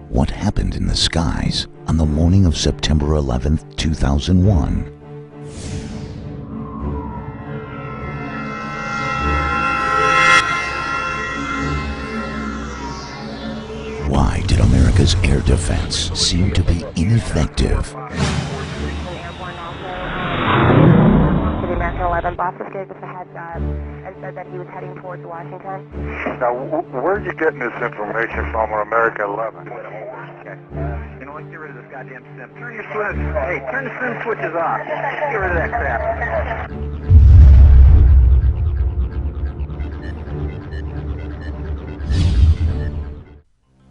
What happened in the skies on the morning of September 11th, 2001? Why did America's air defense seem to be ineffective? American 11, boss just gave us a heads up and said that he was heading towards Washington. Now, where are you getting this information from on American 11? Okay. You know what? Get rid of this goddamn sim. Turn your switch. Hey, turn the sim switches off. Get rid of that crap.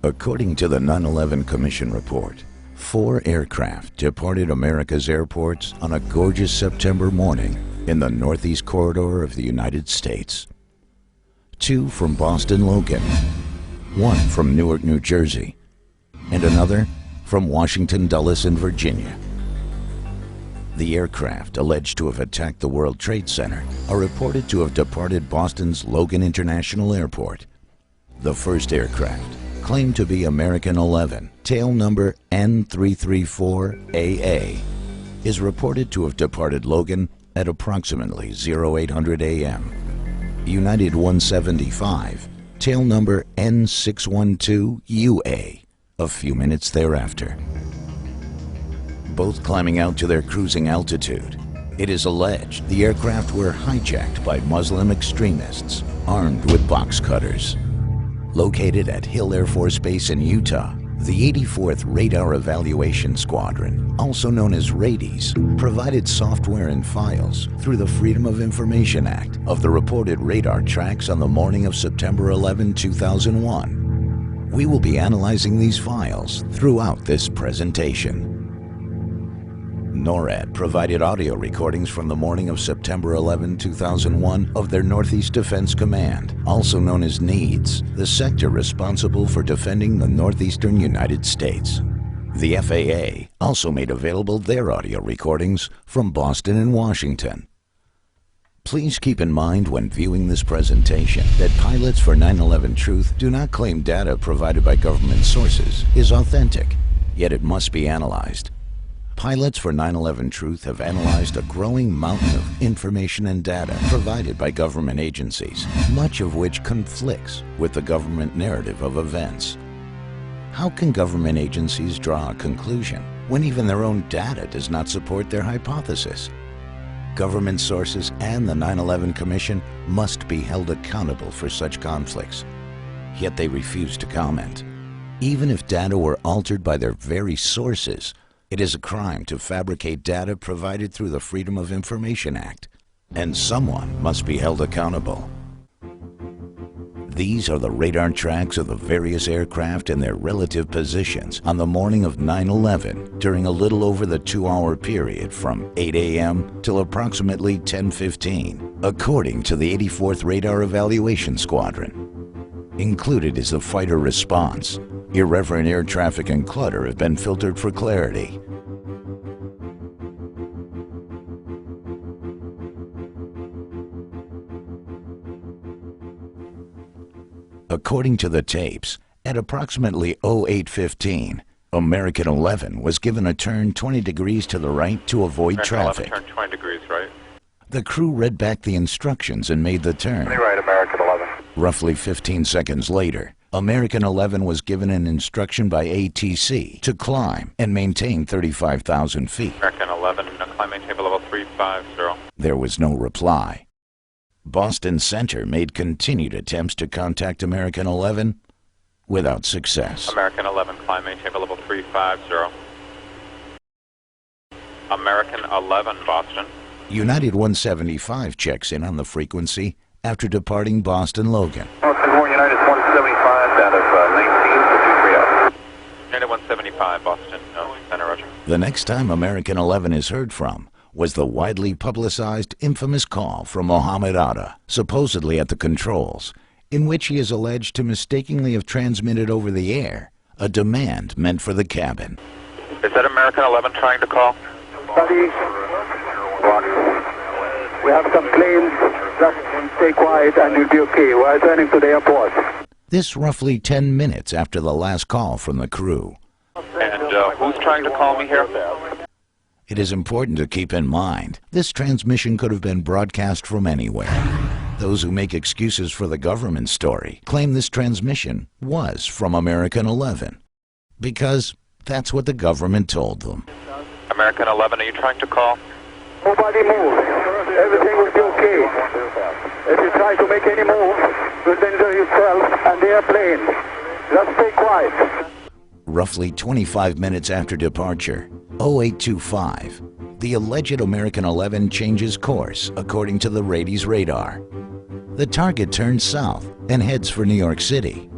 According to the 9/11 Commission report, 4 aircraft departed America's airports on a gorgeous September morning in the northeast corridor of the United States. 2 from Boston Logan, 1 from Newark, New Jersey, and another from Washington Dulles in Virginia. The aircraft alleged to have attacked the World Trade Center are reported to have departed Boston's Logan International Airport. The first aircraft, claimed to be American 11, tail number N334AA, is reported to have departed Logan at approximately 0800 a.m. United 175, tail number N612UA, a few minutes thereafter. Both climbing out to their cruising altitude, it is alleged the aircraft were hijacked by Muslim extremists armed with box cutters. Located at Hill Air Force Base in Utah, the 84th Radar Evaluation Squadron, also known as RADIES, provided software and files through the Freedom of Information Act of the reported radar tracks on the morning of September 11, 2001. We will be analyzing these files throughout this presentation. NORAD provided audio recordings from the morning of September 11, 2001 of their Northeast Defense Command, also known as NEADS, the sector responsible for defending the northeastern United States. The FAA also made available their audio recordings from Boston and Washington. Please keep in mind when viewing this presentation that pilots for 9/11 Truth do not claim data provided by government sources is authentic, yet it must be analyzed. Pilots for 9/11 Truth have analyzed a growing mountain of information and data provided by government agencies, much of which conflicts with the government narrative of events. How can government agencies draw a conclusion when even their own data does not support their hypothesis? Government sources and the 9/11 Commission must be held accountable for such conflicts, yet they refuse to comment. Even if data were altered by their very sources, it is a crime to fabricate data provided through the Freedom of Information Act, and someone must be held accountable. These are the radar tracks of the various aircraft and their relative positions on the morning of 9/11 during a little over the 2-hour period from 8 a.m. till approximately 10:15, according to the 84th Radar Evaluation Squadron. Included is the fighter response. Irreverent air traffic and clutter have been filtered for clarity. According to the tapes, at approximately 08:15, American 11 was given a turn 20 degrees to the right to avoid traffic. Turn 20 degrees right. The crew read back the instructions and made the turn. Right, American 11. Roughly 15 seconds later, American 11 was given an instruction by ATC to climb and maintain 35,000 feet. American 11, climb maintain level 350. There was no reply. Boston Center made continued attempts to contact American 11 without success. American 11, climb maintain level 350. American 11, Boston. United 175 checks in on the frequency after departing Boston Logan. United 175 out of 19 to 230. United 175, Boston, Center, Roger. The next time American 11 is heard from was the widely publicized infamous call from Mohammed Atta, supposedly at the controls, in which he is alleged to mistakenly have transmitted over the air a demand meant for the cabin. Is that American 11 trying to call? Buddy, we have some planes. Just stay quiet and you'll be okay. We're turning to the airport. This roughly 10 minutes after the last call from the crew. And who's trying to call me here? It is important to keep in mind, this transmission could have been broadcast from anywhere. Those who make excuses for the government story claim this transmission was from American 11, because that's what the government told them. American 11, are you trying to call? Nobody move. Everything will be okay. If you try to make any move, you'll danger yourself and the airplane. Just stay quiet. Roughly 25 minutes after departure, 0825, the alleged American 11 changes course according to the Rady's radar. The target turns south and heads for New York City.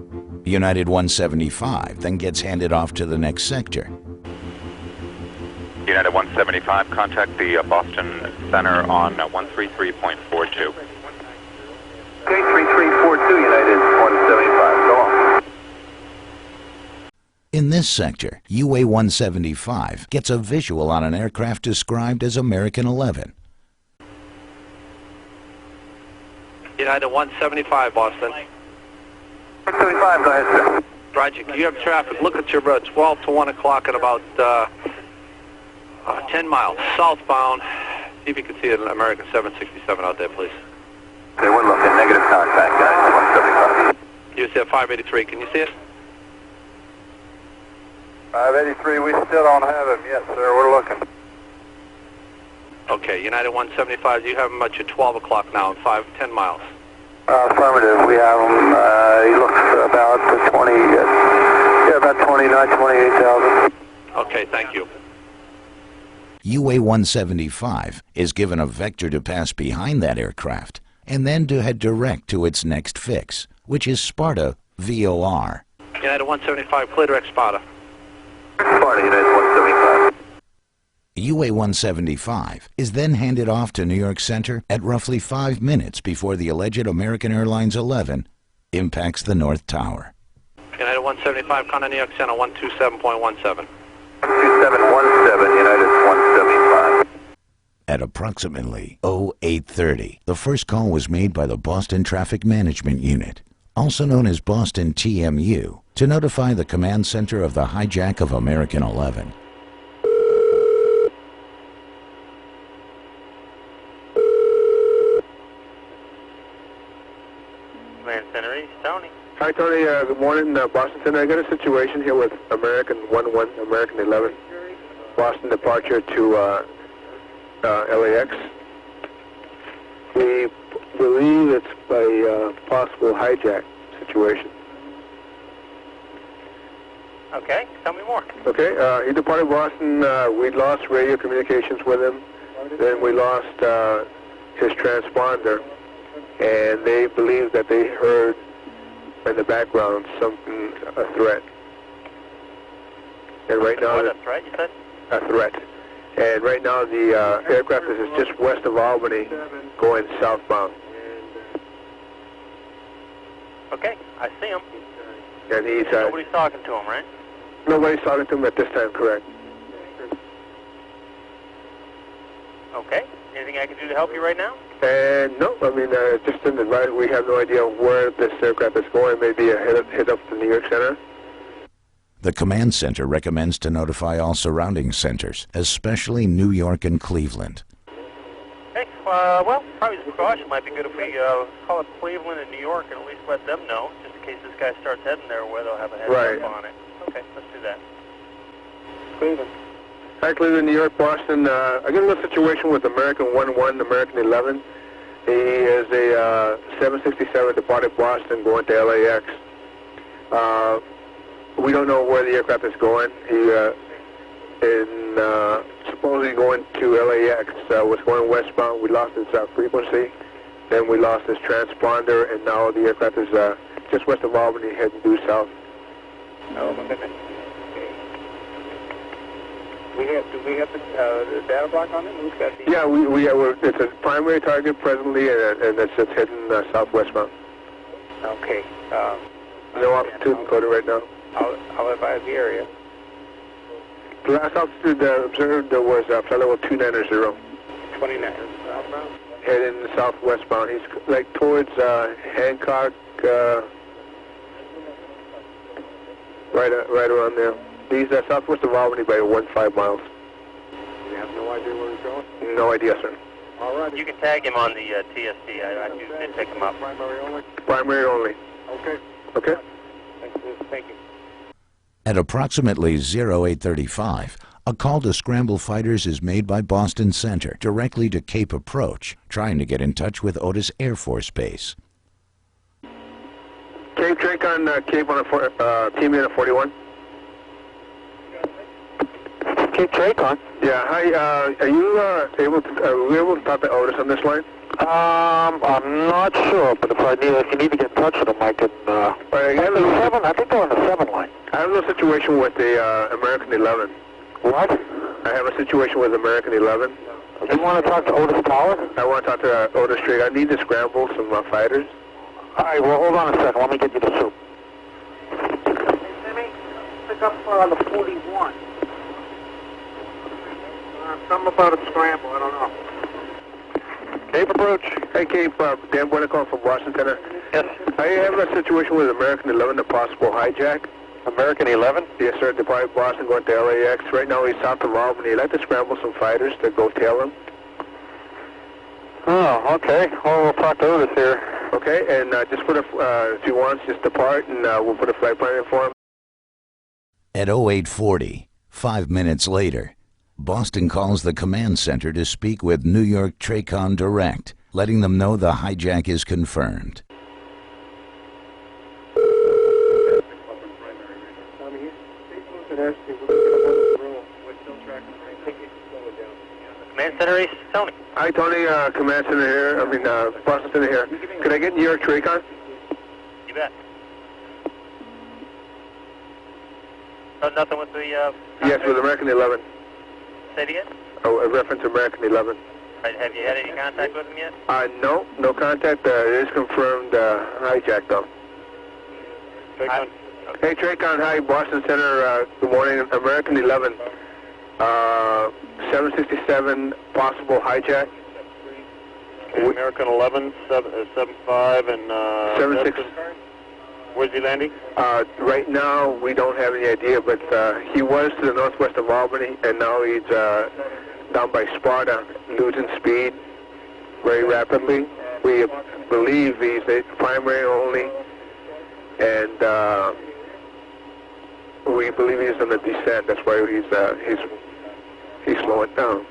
United 175 then gets handed off to the next sector. United 175, contact the Boston Center on 133.42. 3342, United 175. Go on. In this sector, UA 175 gets a visual on an aircraft described as American 11. United 175, Boston. 175, go ahead, sir. Roger, you have traffic. Look at your 12 to 1 o'clock at about 10 miles southbound. See if you can see an American 767 out there, please. Okay, we're looking. Negative contact, guys. 175. You said 583. Can you see it? 583, we still don't have him yet, sir. We're looking. Okay, United 175, you have him at your 12 o'clock now, 10 miles. Affirmative, we have him. He looks about 20, about 29, 28,000. Okay, thank you. UA 175 is given a vector to pass behind that aircraft and then to head direct to its next fix, which is Sparta VOR. United 175, clear direct Sparta. Sparta, United 175. UA 175 is then handed off to New York Center at roughly 5 minutes before the alleged American Airlines 11 impacts the North Tower. United 175, contact New York Center 127.17. 2717, United 175. At approximately 0830, the first call was made by the Boston Traffic Management Unit, also known as Boston TMU, to notify the command center of the hijack of American 11. Command Center East, Tony. Hi, Tony. Good morning, Boston Center. I got a situation here with American 11, American 11, Boston departure to LAX. We believe it's a possible hijack situation. Okay, tell me more. Okay, he departed Boston. We lost radio communications with him. Then we lost his transponder, and they believe that they heard in the background something, a threat. And right now, What, a threat, you said? a threat. And right now the aircraft is just west of Albany, going southbound. Okay, I see him. And he's Nobody's talking to him, right? nobody's talking to him at this time, correct? Okay. Anything I can do to help you right now? And no, I mean, just an advice. We have no idea where this aircraft is going. Maybe a hit up to New York Center. The command center recommends to notify all surrounding centers, especially New York and Cleveland. Okay, well, probably as a precaution might be good if we call up Cleveland and New York and at least let them know, just in case this guy starts heading there where they'll have a heads up on it. Okay, let's do that. Cleveland. Hi, Cleveland, New York, Boston. I got a little situation with American 11, American 11. He is a 767 departed Boston going to LAX. We don't know where the aircraft is going. He is supposedly going to LAX. Was going westbound. We lost his frequency. Then we lost his transponder, and now the aircraft is just west of Albany, heading due south. Oh, my goodness. Do we have the data block on it? Yeah, it's a primary target presently, and it's heading southwestbound. Okay. No altitude encoded right now. I'll advise the area. The last altitude observed was flight level 290. 29. Heading southwestbound. He's like towards Hancock, Right around there. He's southwest of Albany by 1.5 miles. You have no idea where he's going? No idea, sir. All right. You can tag him on the TSD. I did pick him up. Primary only? Primary only. Okay. Okay. Thank you. At approximately 0835, a call to scramble fighters is made by Boston Center directly to Cape Approach, trying to get in touch with Otis Air Force Base. Cape Tracon, Cape on a team in a 41. Cape Tracon? Yeah, hi, are you able to talk to Otis on this line? I'm not sure, but if you need to get in touch with them, I can, I have a little, 7? I think they're on the 7 line. I have a little situation with the American 11. What? I have a situation with American 11. You want to talk to Otis Tower? I want to talk to Otis Tracon. I need to scramble some fighters. All right, well, hold on a second. Let me get you the soup. Timmy, pick up the 41. Something about a scramble, I don't know. Cape Approach. Hey, Cape, Dan Buena from Boston Center. Yes. I have a situation with American 11, a possible hijack. American 11? Yes, sir. Departed Boston going to LAX. Right now he's south of Albany. I'd like to scramble some fighters to go tail him. Oh, okay. Well, we'll talk to Otis here. Okay, and just put if he wants, just depart, and we'll put a flight plan in for him. At 0840, 5 minutes later, Boston calls the command center to speak with New York Tracon Direct, letting them know the hijack is confirmed. Command Center East, Tony. Hi, Tony, command center here. Boston Center here. Could I get New York Tracon? You bet. Oh, nothing with the... Yes, with American 11. Say it again? Oh, a reference to American 11. Right, have you had any contact with him yet? No contact. It is confirmed hijack, though. Tracon. Hey, Tracon, hi, Boston Center, good morning. American 11, 767, possible hijack. Okay, American 11, 75, and... 76. Where's he landing? Right now, we don't have any idea, but he was to the northwest of Albany, and now he's down by Sparta, losing speed very rapidly. We believe he's a primary only, and we believe he's on the descent. That's why he's slowing down.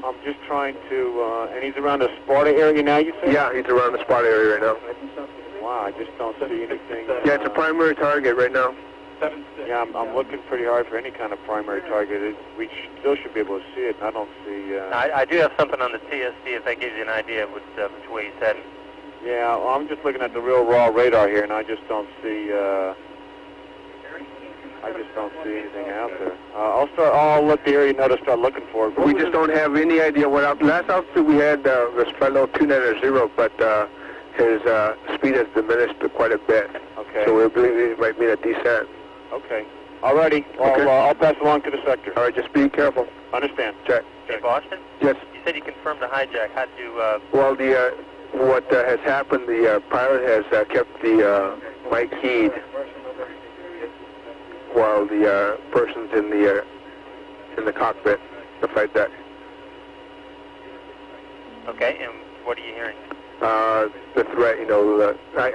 I'm just trying to... and he's around the Sparta area now, you say? Yeah, he's around the Sparta area right now. Wow, I just don't see anything. Yeah, it's a primary target right now. Yeah, I'm looking pretty hard for any kind of primary target. We still should be able to see it. I don't see... I do have something on the TSD if that gives you an idea of which way he's heading. Yeah, well, I'm just looking at the real raw radar here, and I just don't see... anything out there. I'll let the area know to start looking for it. We just don't have any idea what out. Last altitude we had was fellow 290, but his speed has diminished quite a bit. Okay. So we believe it might mean a descent. Okay. Alrighty. Okay. I'll pass along to the sector. All right, just be careful. Understand. Check. Hey, Boston? Yes. You said you confirmed the hijack. How'd you... Well, what has happened, the pilot has kept the mic keyed while the person's in the cockpit, the flight deck. Okay, and what are you hearing? The threat,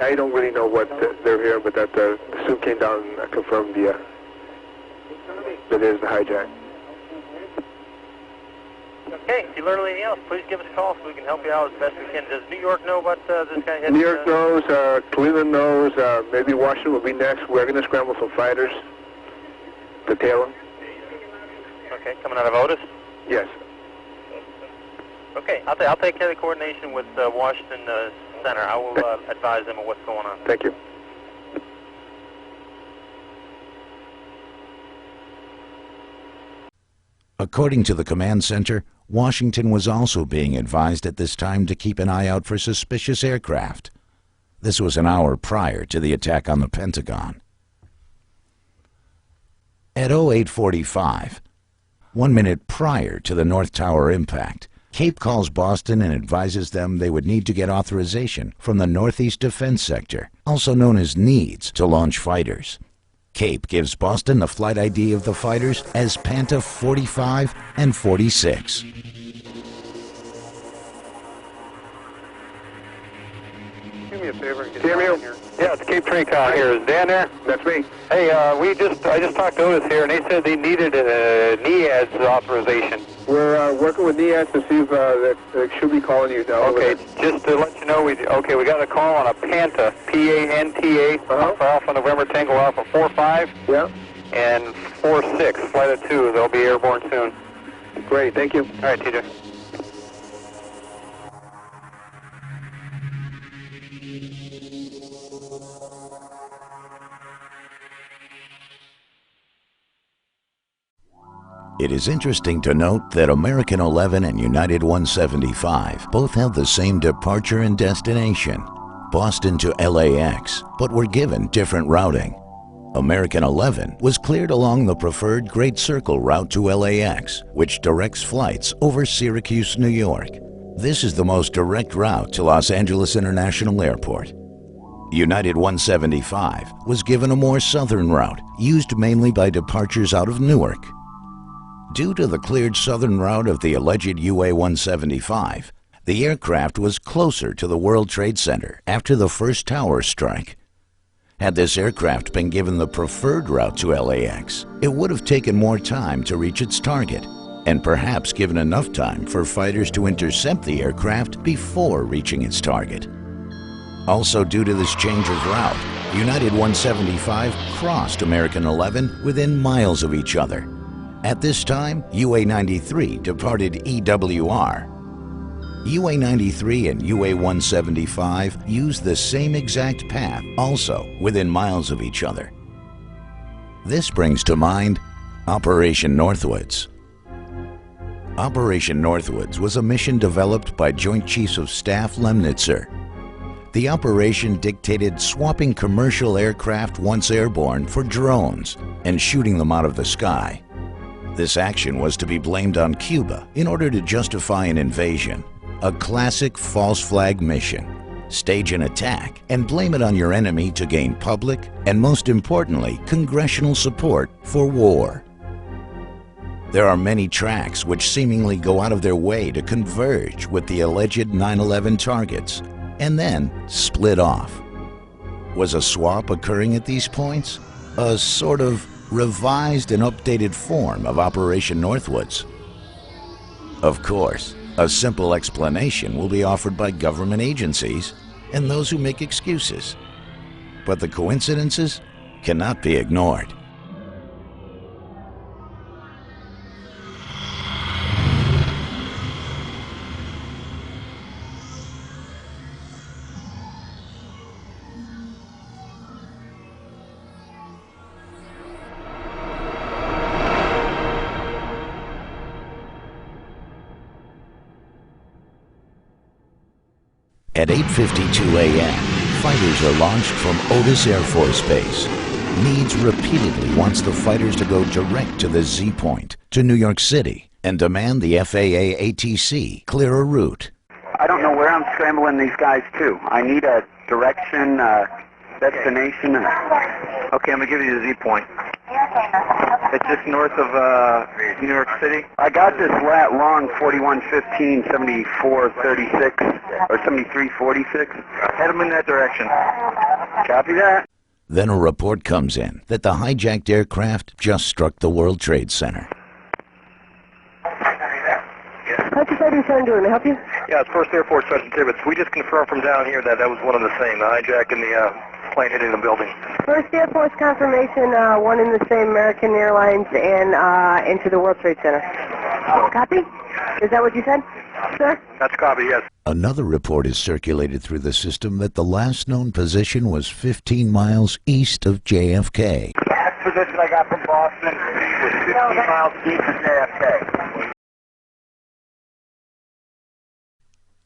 I don't really know what they're hearing, but that the suit came down and confirmed that it is the hijack. Okay, if you learn anything else, please give us a call so we can help you out as best we can. Does New York know what this guy had? New York knows, Cleveland knows, maybe Washington will be next. We're going to scramble some fighters to tail him. Okay, coming out of Otis? Yes. Okay, I'll take care of the coordination with Washington Center. I will advise them of what's going on. Thank you. According to the command center, Washington was also being advised at this time to keep an eye out for suspicious aircraft. This was an hour prior to the attack on the Pentagon. At 0845, 1 minute prior to the North Tower impact, Cape calls Boston and advises them they would need to get authorization from the Northeast Defense Sector, also known as NEADS, to launch fighters. CAPE gives Boston the flight ID of the fighters as Panta 45 and 46. Do me a favor. Samuel? Yeah, it's Cape Trincon here. Is Dan there? That's me. Hey, I just talked to Otis here, and they said they needed a NEADS authorization. We're working with NEAS to see if they should be calling you now. Okay, just to let you know, we got a call on a Panta, P-A-N-T-A, for Alpha November Tango Alpha 45 Yeah. and 46, flight of 2. They'll be airborne soon. Great, thank you. All right, TJ. It is interesting to note that American 11 and United 175 both have the same departure and destination, Boston to LAX, but were given different routing. American 11 was cleared along the preferred Great Circle route to LAX, which directs flights over Syracuse, New York. This is the most direct route to Los Angeles International Airport. United 175 was given a more southern route, used mainly by departures out of Newark. Due to the cleared southern route of the alleged UA-175, the aircraft was closer to the World Trade Center after the first tower strike. Had this aircraft been given the preferred route to LAX, it would have taken more time to reach its target, and perhaps given enough time for fighters to intercept the aircraft before reaching its target. Also, due to this change of route, United 175 crossed American 11 within miles of each other. At this time, UA-93 departed EWR. UA-93 and UA-175 used the same exact path, also within miles of each other. This brings to mind Operation Northwoods. Operation Northwoods was a mission developed by Joint Chiefs of Staff Lemnitzer. The operation dictated swapping commercial aircraft once airborne for drones and shooting them out of the sky. This action was to be blamed on Cuba in order to justify an invasion, a classic false flag mission. Stage an attack and blame it on your enemy to gain public and, most importantly, congressional support for war. There are many tracks which seemingly go out of their way to converge with the alleged 9/11 targets and then split off. Was a swap occurring at these points? A sort of revised and updated form of Operation Northwoods? Of course, a simple explanation will be offered by government agencies and those who make excuses. But the coincidences cannot be ignored. At 8:52 a.m., fighters are launched from Otis Air Force Base. Needs repeatedly wants the fighters to go direct to the Z point, to New York City, and demand the FAA ATC clear a route. I don't know where I'm scrambling these guys to. I need a direction, destination. Okay, I'm going to give you the Z point. It's just north of New York City. I got this lat long 4115, 7436, or 7346. Head them in that direction. Copy that. Then a report comes in that the hijacked aircraft just struck the World Trade Center. How's your fighting son doing? May I help you? Yeah, it's 1st Air Force Sergeant Tibbetts. We just confirmed from down here that was one of the same, the hijack and the plane hitting the building. First Air Force confirmation, one in the same American Airlines and into the World Trade Center. Copy? Is that what you said, sir? That's copy, yes. Another report is circulated through the system that the last known position was 15 miles east of JFK. Last position I got from Boston was 15 miles east of JFK.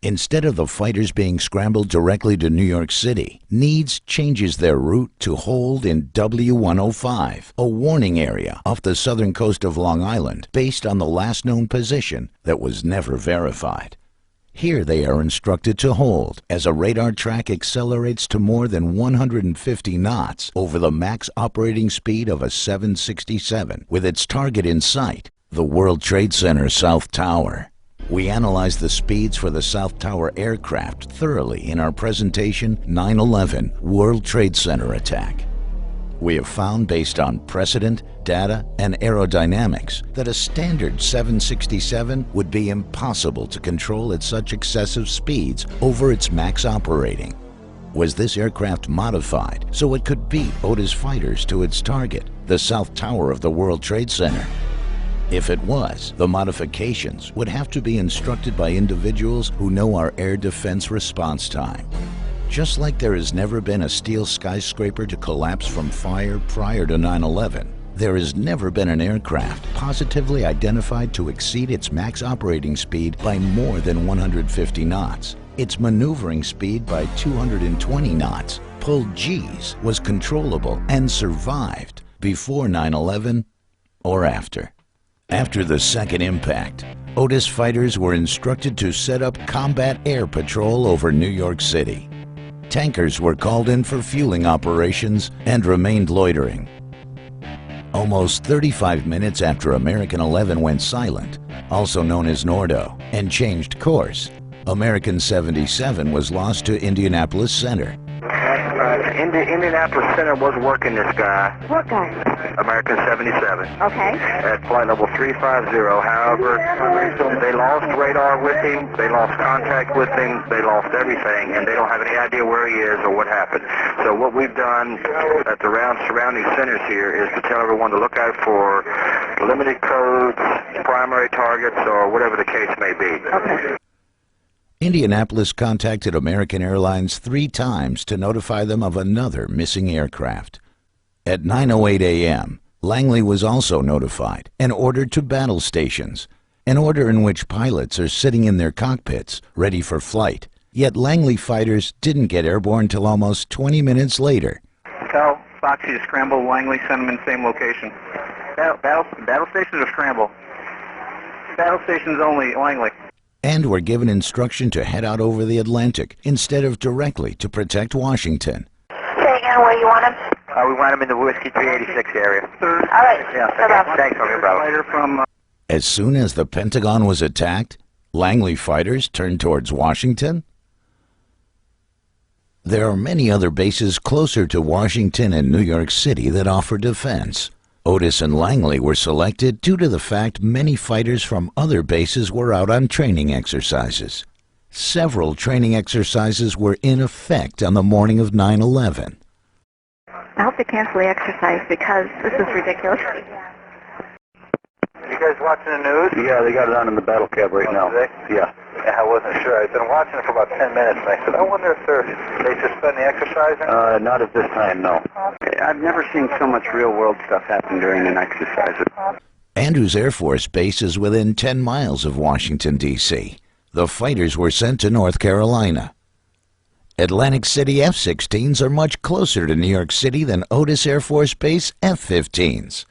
Instead of the fighters being scrambled directly to New York City, Needs changes their route to hold in W105, a warning area off the southern coast of Long Island based on the last known position that was never verified. Here they are instructed to hold as a radar track accelerates to more than 150 knots over the max operating speed of a 767 with its target in sight, the World Trade Center South Tower. We analyzed the speeds for the South Tower aircraft thoroughly in our presentation 9/11 World Trade Center attack. We have found, based on precedent, data, and aerodynamics, that a standard 767 would be impossible to control at such excessive speeds over its max operating. Was this aircraft modified so it could beat Otis fighters to its target, the South Tower of the World Trade Center? If it was, the modifications would have to be instructed by individuals who know our air defense response time. Just like there has never been a steel skyscraper to collapse from fire prior to 9/11, there has never been an aircraft positively identified to exceed its max operating speed by more than 150 knots. Its maneuvering speed by 220 knots, pulled G's, was controllable and survived before 9/11 or after. After the second impact, Otis fighters were instructed to set up combat air patrol over New York City. Tankers were called in for fueling operations and remained loitering. Almost 35 minutes after American 11 went silent, also known as Nordo, and changed course, American 77 was lost to Indianapolis Center. Indianapolis Center was working this guy. What guy? American 77. Okay. At flight level 350. However, they lost radar with him, they lost contact with him, they lost everything, and they don't have any idea where he is or what happened. So what we've done at the surrounding centers here is to tell everyone to look out for limited codes, primary targets, or whatever the case may be. Okay. Indianapolis contacted American Airlines 3 times to notify them of another missing aircraft. At 9:08 a.m., Langley was also notified and ordered to battle stations, an order in which pilots are sitting in their cockpits, ready for flight. Yet Langley fighters didn't get airborne till almost 20 minutes later. Tell Foxy to scramble Langley, send them in the same location. Battle stations or scramble? Battle stations only, Langley. And were given instruction to head out over the Atlantic instead of directly to protect Washington. Say again where you want him? We want him in the Whiskey 386 area. All right. Yeah, thanks, okay, brother. As soon as the Pentagon was attacked, Langley fighters turned towards Washington. There are many other bases closer to Washington and New York City that offer defense. Otis and Langley were selected due to the fact many fighters from other bases were out on training exercises. Several training exercises were in effect on the morning of 9/11. I hope they cancel the exercise because this is ridiculous. You guys watching the news? Yeah, they got it on in the battle cab right now. Yeah. I wasn't sure. I've been watching it for about 10 minutes, and I said, I wonder if they suspend the exercising? Not at this time, no. Okay, I've never seen so much real-world stuff happen during an exercise. Andrews Air Force Base is within 10 miles of Washington, D.C. The fighters were sent to North Carolina. Atlantic City F-16s are much closer to New York City than Otis Air Force Base F-15s.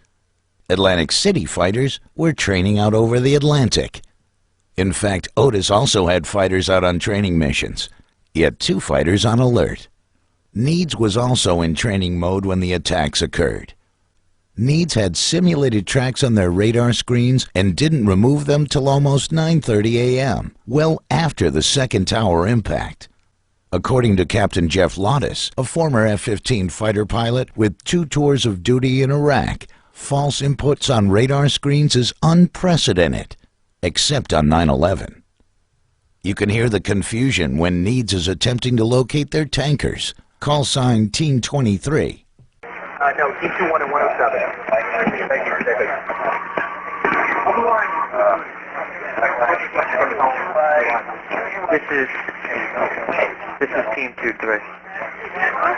Atlantic City fighters were training out over the Atlantic. In fact, Otis also had fighters out on training missions. He had 2 fighters on alert. Needs was also in training mode when the attacks occurred. Needs had simulated tracks on their radar screens and didn't remove them till almost 9:30 a.m., well after the second tower impact. According to Captain Jeff Lottis, a former F-15 fighter pilot with 2 tours of duty in Iraq, false inputs on radar screens is unprecedented, except on 9/11. You can hear the confusion when Needs is attempting to locate their tankers. Call sign Team 23. No, Team 21 and 107. Thank you. This is Team 23.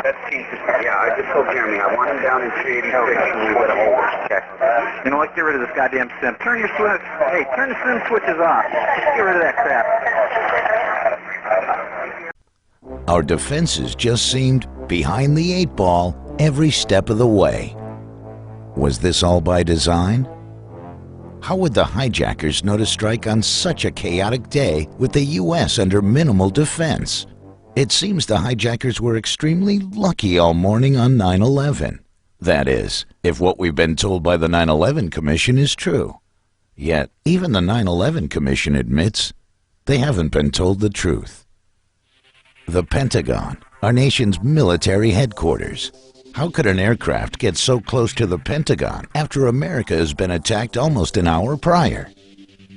That's Team 23. Yeah, I just told Jeremy I want him down in 386 and we let him over. Okay. You know what? Get rid of this goddamn sim. Turn your switch. Hey, turn the sim switches off. Just get rid of that crap. Our defenses just seemed behind the 8 ball every step of the way. Was this all by design? How would the hijackers know to strike on such a chaotic day with the U.S. under minimal defense? It seems the hijackers were extremely lucky all morning on 9/11. That is, if what we've been told by the 9/11 Commission is true. Yet, even the 9/11 Commission admits they haven't been told the truth. The Pentagon, our nation's military headquarters. How could an aircraft get so close to the Pentagon after America has been attacked almost an hour prior?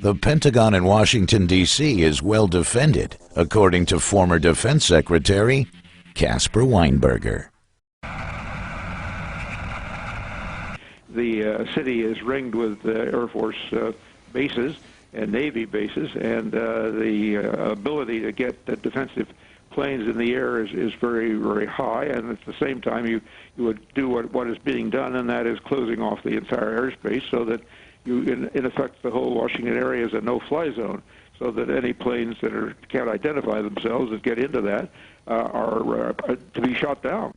The Pentagon in Washington, D.C. is well defended, according to former Defense Secretary Caspar Weinberger. The city is ringed with Air Force bases and Navy bases, and the ability to get defensive planes in the air is very, very high, and at the same time you would do what is being done, and that is closing off the entire airspace so that you, in effect, the whole Washington area is a no-fly zone, so that any planes that can't identify themselves that get into that are to be shot down.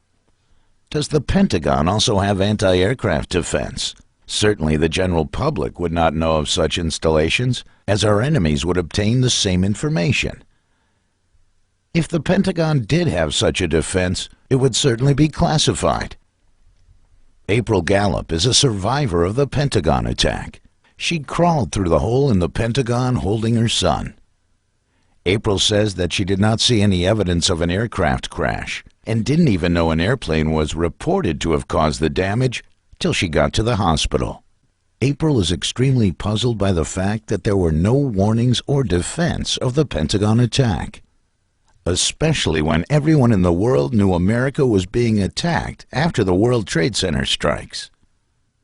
Does the Pentagon also have anti-aircraft defense? Certainly the general public would not know of such installations, as our enemies would obtain the same information. If the Pentagon did have such a defense, it would certainly be classified. April Gallup is a survivor of the Pentagon attack. She crawled through the hole in the Pentagon holding her son. April says that she did not see any evidence of an aircraft crash and didn't even know an airplane was reported to have caused the damage till she got to the hospital. April is extremely puzzled by the fact that there were no warnings or defense of the Pentagon attack, especially when everyone in the world knew America was being attacked after the World Trade Center strikes.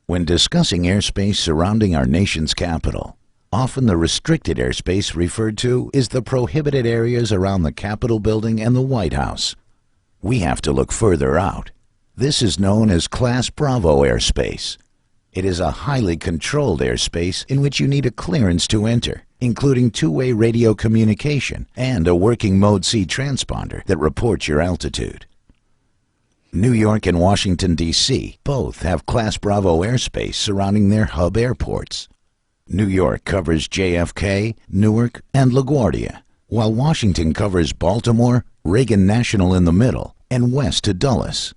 When discussing airspace surrounding our nation's capital, often the restricted airspace referred to is the prohibited areas around the Capitol building and the White House. We have to look further out. This is known as Class Bravo airspace. It is a highly controlled airspace in which you need a clearance to enter, including two-way radio communication and a working Mode C transponder that reports your altitude. New York and Washington, D.C. both have Class Bravo airspace surrounding their hub airports. New York covers JFK, Newark, and LaGuardia, while Washington covers Baltimore, Reagan National in the middle, and west to Dulles.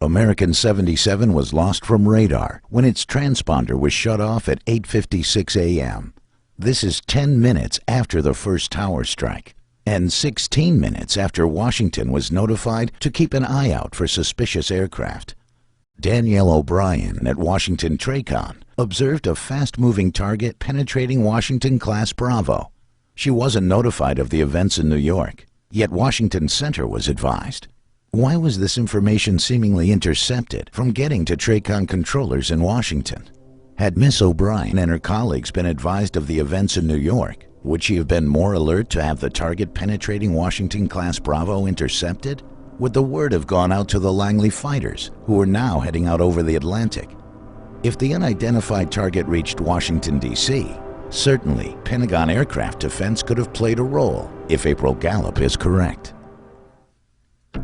American 77 was lost from radar when its transponder was shut off at 8:56 a.m. This is 10 minutes after the first tower strike, and 16 minutes after Washington was notified to keep an eye out for suspicious aircraft. Danielle O'Brien at Washington TRACON observed a fast-moving target penetrating Washington Class Bravo. She wasn't notified of the events in New York, yet Washington Center was advised. Why was this information seemingly intercepted from getting to TRACON controllers in Washington? Had Miss O'Brien and her colleagues been advised of the events in New York, would she have been more alert to have the target penetrating Washington Class Bravo intercepted? Would the word have gone out to the Langley fighters, who were now heading out over the Atlantic? If the unidentified target reached Washington, D.C., certainly Pentagon aircraft defense could have played a role, if April Gallup is correct.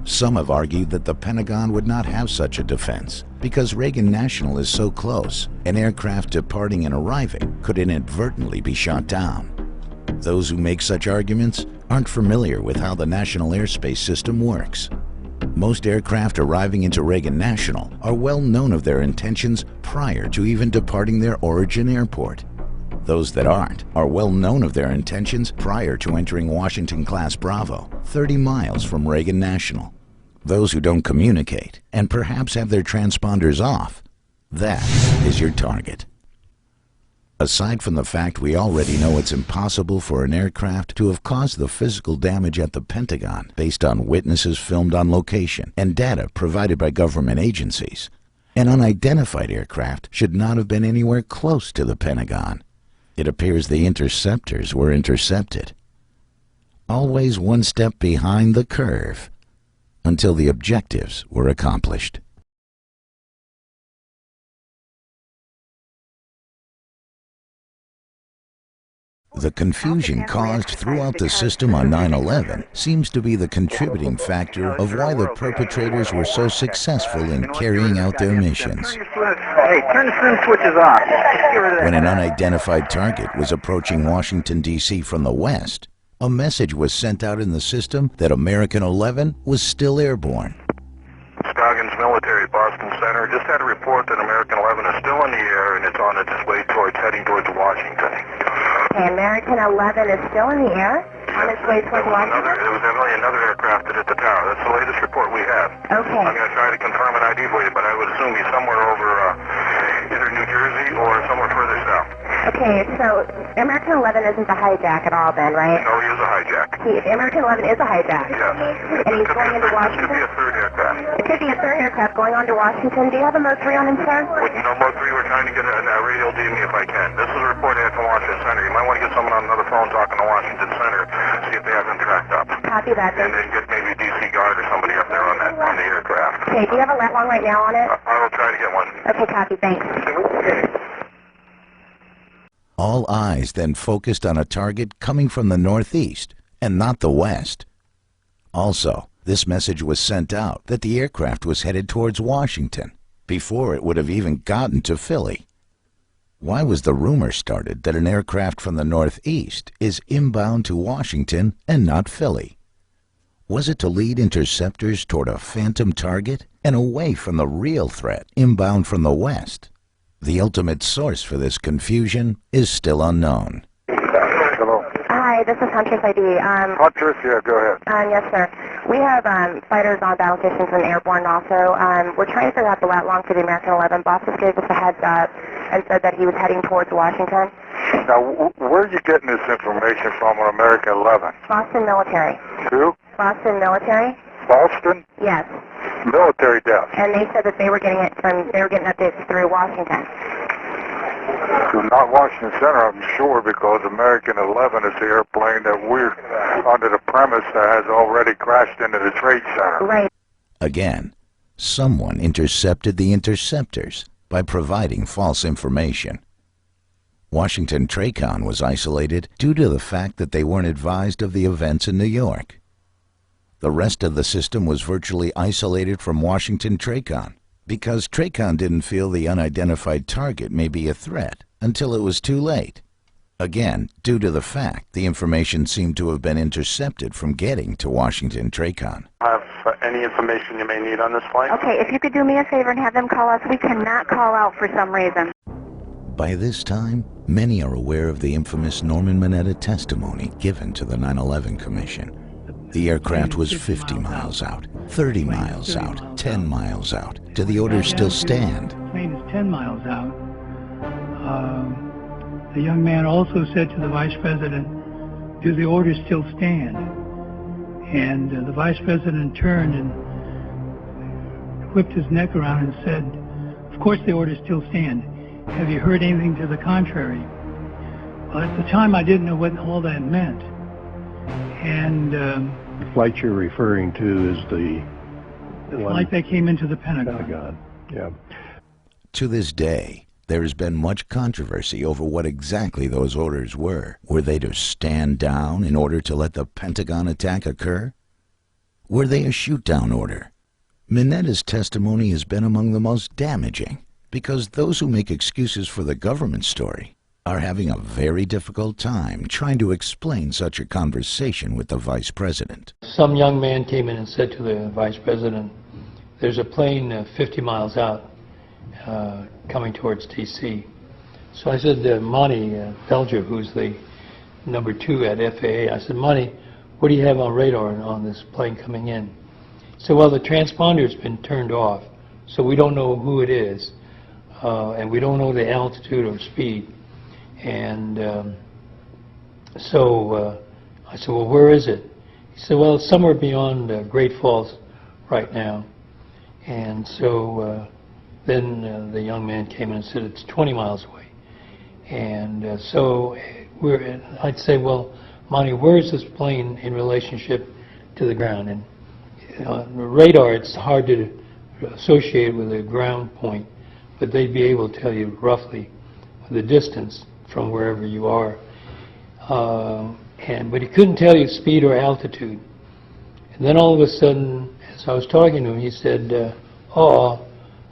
Some have argued that the Pentagon would not have such a defense because Reagan National is so close, an aircraft departing and arriving could inadvertently be shot down. Those who make such arguments aren't familiar with how the national airspace system works. Most aircraft arriving into Reagan National are well known of their intentions prior to even departing their origin airport. Those that aren't are well known of their intentions prior to entering Washington Class Bravo, 30 miles from Reagan National. Those who don't communicate and perhaps have their transponders off, that is your target. Aside from the fact we already know it's impossible for an aircraft to have caused the physical damage at the Pentagon based on witnesses filmed on location and data provided by government agencies, an unidentified aircraft should not have been anywhere close to the Pentagon. It appears the interceptors were intercepted. Always one step behind the curve until the objectives were accomplished. The confusion caused throughout the system on 9/11 seems to be the contributing factor of why the perpetrators were so successful in carrying out their missions. Hey, turn the swim switches off. When an unidentified target was approaching Washington, D.C. from the west, a message was sent out in the system that American 11 was still airborne. Scoggins Military, Boston Center. Just had a report that American 11 is still in the air and it's on its way heading towards Washington. Okay, American 11 is still in the air on its way towards Washington? There was definitely another aircraft that hit the tower. That's the latest report we have. Okay. I'm going to try to confirm an ID for you, but I would assume he's somewhere over either New Jersey or somewhere further south. Okay, so American 11 isn't the hijack at all then, right? No, he is a hijack. American 11 is a hijack? Yes. And he's going into Washington? It could be a third aircraft. It could be a third aircraft going on to Washington. Do you have a Mode 3 on him, sir? No Mode 3, we're trying to get a radio DME if I can. This is a report I had from Washington Center. You might want to get someone on another phone talking to Washington Center, see if they have him tracked up. Copy that. And then get maybe DC Guard or somebody up there on the aircraft. Okay, do you have a lat long right now on it? I will try to get one. Okay, copy, thanks. All eyes then focused on a target coming from the northeast and not the west. Also, this message was sent out that the aircraft was headed towards Washington before it would have even gotten to Philly. Why was the rumor started that an aircraft from the northeast is inbound to Washington and not Philly? Was it to lead interceptors toward a phantom target and away from the real threat inbound from the west? The ultimate source for this confusion is still unknown. Hello. Hi, this is Huntress ID. Huntress, yeah, go ahead. Yes, sir. We have fighters on battle stations and airborne also. We're trying to figure out the lat long for the American 11. Bosses gave us a heads up and said that he was heading towards Washington. Now, where are you getting this information from on American 11? Boston military. Who? Boston military? Boston? Yes. Military desk. And they said that they were getting updates through Washington. So not Washington Center, I'm sure, because American 11 is the airplane that we're under the premise that has already crashed into the Trade Center. Right. Again, someone intercepted the interceptors by providing false information. Washington TRACON was isolated due to the fact that they weren't advised of the events in New York. The rest of the system was virtually isolated from Washington TRACON because TRACON didn't feel the unidentified target may be a threat until it was too late. Again, due to the fact the information seemed to have been intercepted from getting to Washington TRACON. Have any information you may need on this flight? Okay, if you could do me a favor and have them call us. We cannot call out for some reason. By this time, many are aware of the infamous Norman Mineta testimony given to the 9/11 Commission. The aircraft was 50 miles out, 30 miles out, 10 miles out. Do the orders still stand? The plane is 10 miles out. The young man also said to the Vice President, do the orders still stand? And the Vice President turned and whipped his neck around and said, of course the orders still stand. Have you heard anything to the contrary? Well, at the time I didn't know what all that meant. And the flight you're referring to is the flight that came into the Pentagon. Yeah. To this day, there has been much controversy over what exactly those orders were. Were they to stand down in order to let the Pentagon attack occur? Were they a shoot-down order? Mineta's testimony has been among the most damaging because those who make excuses for the government story are having a very difficult time trying to explain such a conversation with the Vice President. Some young man came in and said to the Vice President, there's a plane 50 miles out coming towards D.C. So I said to Monty Belger, who's the number 2 at FAA, I said, Monty, what do you have on radar on this plane coming in? He said, well, the transponder's been turned off, so we don't know who it is, and we don't know the altitude or speed. And so I said, well, where is it? He said, well, it's somewhere beyond Great Falls right now. And so then the young man came in and said, it's 20 miles away. And so I'd say, well, Monty, where is this plane in relationship to the ground? And radar, it's hard to associate with a ground point, but they'd be able to tell you roughly the distance from wherever you are. but he couldn't tell you speed or altitude. And then all of a sudden, as I was talking to him, he said, "Oh,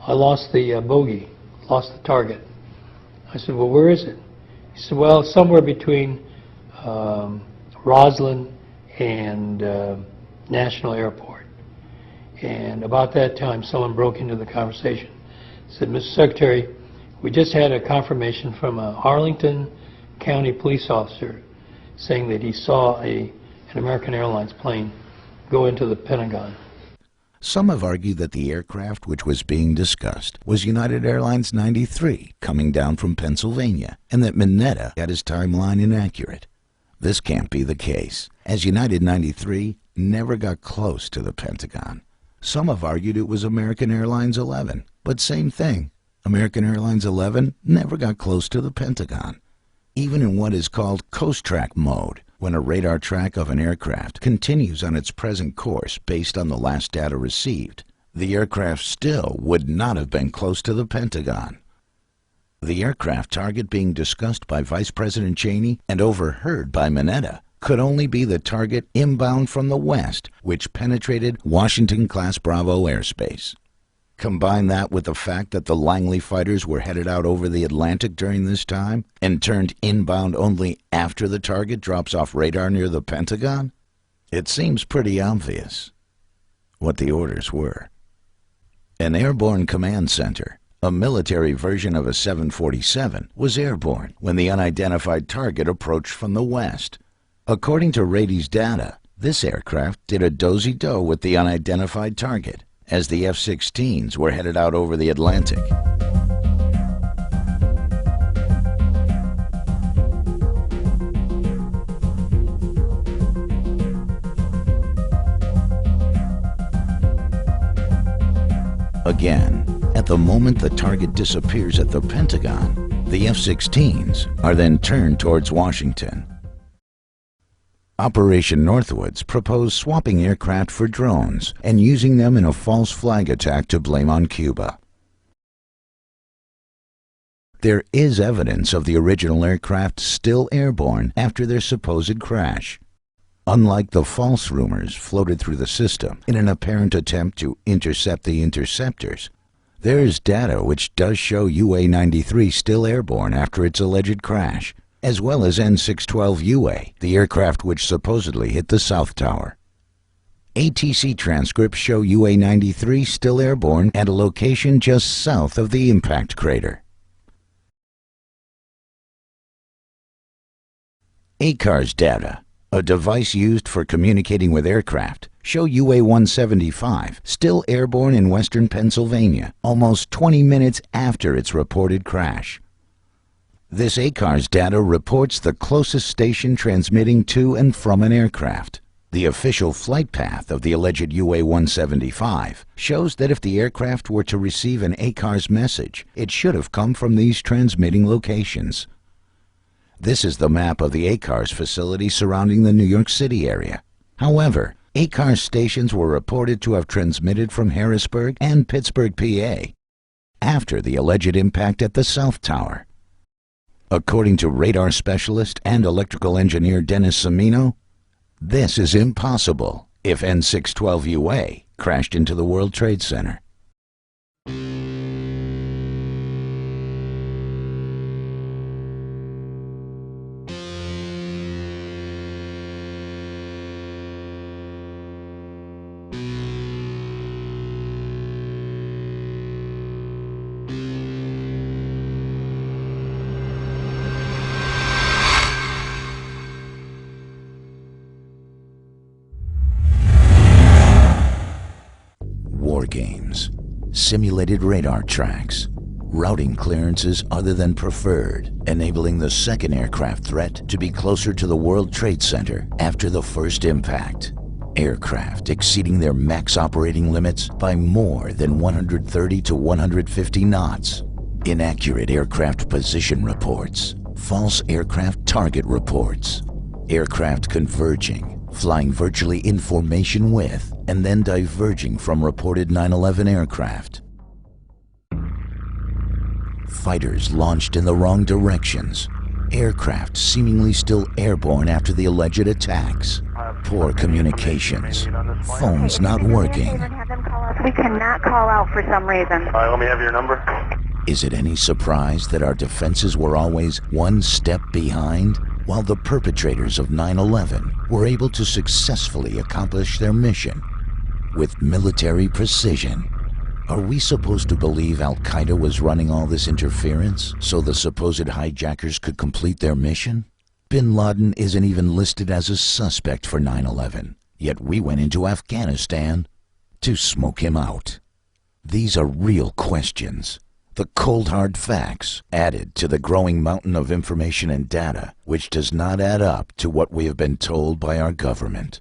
I lost the bogey, lost the target." I said, "Well, where is it?" He said, "Well, somewhere between Roslyn and National Airport." And about that time, someone broke into the conversation. Said, "Mr. Secretary, we just had a confirmation from a Arlington County police officer saying that he saw an American Airlines plane go into the Pentagon." Some have argued that the aircraft which was being discussed was United Airlines 93 coming down from Pennsylvania, and that Mineta had his timeline inaccurate. This can't be the case, as United 93 never got close to the Pentagon. Some have argued it was American Airlines 11, but same thing. American Airlines 11 never got close to the Pentagon. Even in what is called coast track mode, when a radar track of an aircraft continues on its present course based on the last data received, the aircraft still would not have been close to the Pentagon. The aircraft target being discussed by Vice President Cheney and overheard by Mineta could only be the target inbound from the west, which penetrated Washington-class Bravo airspace. Combine that with the fact that the Langley fighters were headed out over the Atlantic during this time and turned inbound only after the target drops off radar near the Pentagon, it seems pretty obvious what the orders were. An airborne command center, a military version of a 747, was airborne when the unidentified target approached from the west. According to Rady's data, this aircraft did a dozy-do with the unidentified target as the F-16s were headed out over the Atlantic. Again, at the moment the target disappears at the Pentagon, the F-16s are then turned towards Washington. Operation Northwoods proposed swapping aircraft for drones and using them in a false flag attack to blame on Cuba. There is evidence of the original aircraft still airborne after their supposed crash. Unlike the false rumors floated through the system in an apparent attempt to intercept the interceptors, there is data which does show UA-93 still airborne after its alleged crash, as well as N612UA, the aircraft which supposedly hit the South Tower. ATC transcripts show UA-93 still airborne at a location just south of the impact crater. ACARS data, a device used for communicating with aircraft, show UA-175 still airborne in western Pennsylvania, almost 20 minutes after its reported crash. This ACARS data reports the closest station transmitting to and from an aircraft. The official flight path of the alleged UA-175 shows that if the aircraft were to receive an ACARS message, it should have come from these transmitting locations. This is the map of the ACARS facility surrounding the New York City area. However, ACARS stations were reported to have transmitted from Harrisburg and Pittsburgh, PA, after the alleged impact at the South Tower. According to radar specialist and electrical engineer Dennis Cimino, this is impossible if N612UA crashed into the World Trade Center. War games, simulated radar tracks, routing clearances other than preferred, enabling the second aircraft threat to be closer to the World Trade Center after the first impact. Aircraft exceeding their max operating limits by more than 130 to 150 knots. Inaccurate aircraft position reports, false aircraft target reports, aircraft converging, flying virtually in formation with, and then diverging from reported 9/11 aircraft. Fighters launched in the wrong directions, Aircraft seemingly still airborne after the alleged attacks. Poor communications. Phones not working. We cannot call out for some reason. All right, let me have your number. Is it any surprise that our defenses were always one step behind? While the perpetrators of 9/11 were able to successfully accomplish their mission with military precision. Are we supposed to believe Al-Qaeda was running all this interference so the supposed hijackers could complete their mission? Bin Laden isn't even listed as a suspect for 9/11, yet we went into Afghanistan to smoke him out. These are real questions. The cold hard facts added to the growing mountain of information and data, which does not add up to what we have been told by our government.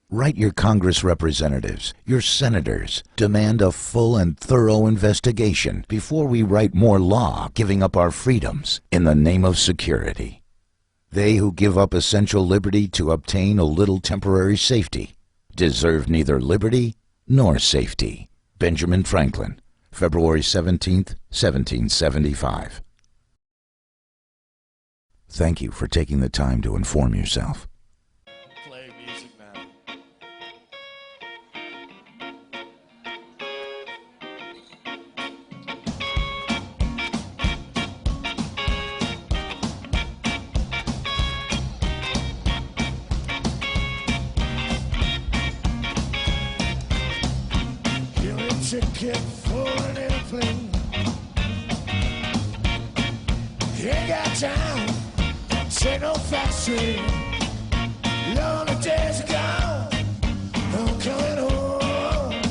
Write your Congress representatives, your senators, demand a full and thorough investigation before we write more law giving up our freedoms in the name of security. They who give up essential liberty to obtain a little temporary safety deserve neither liberty nor safety. Benjamin Franklin, February 17th, 1775. Thank you for taking the time to inform yourself. Play music now. Give a ticket for an airplane. Ain't got time, say no fast train. Lonely days are gone, I'm coming home.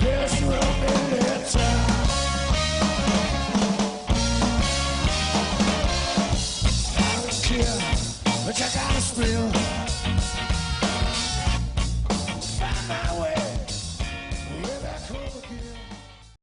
Guess you wrote me a letter. I don't care, but I gotta spill.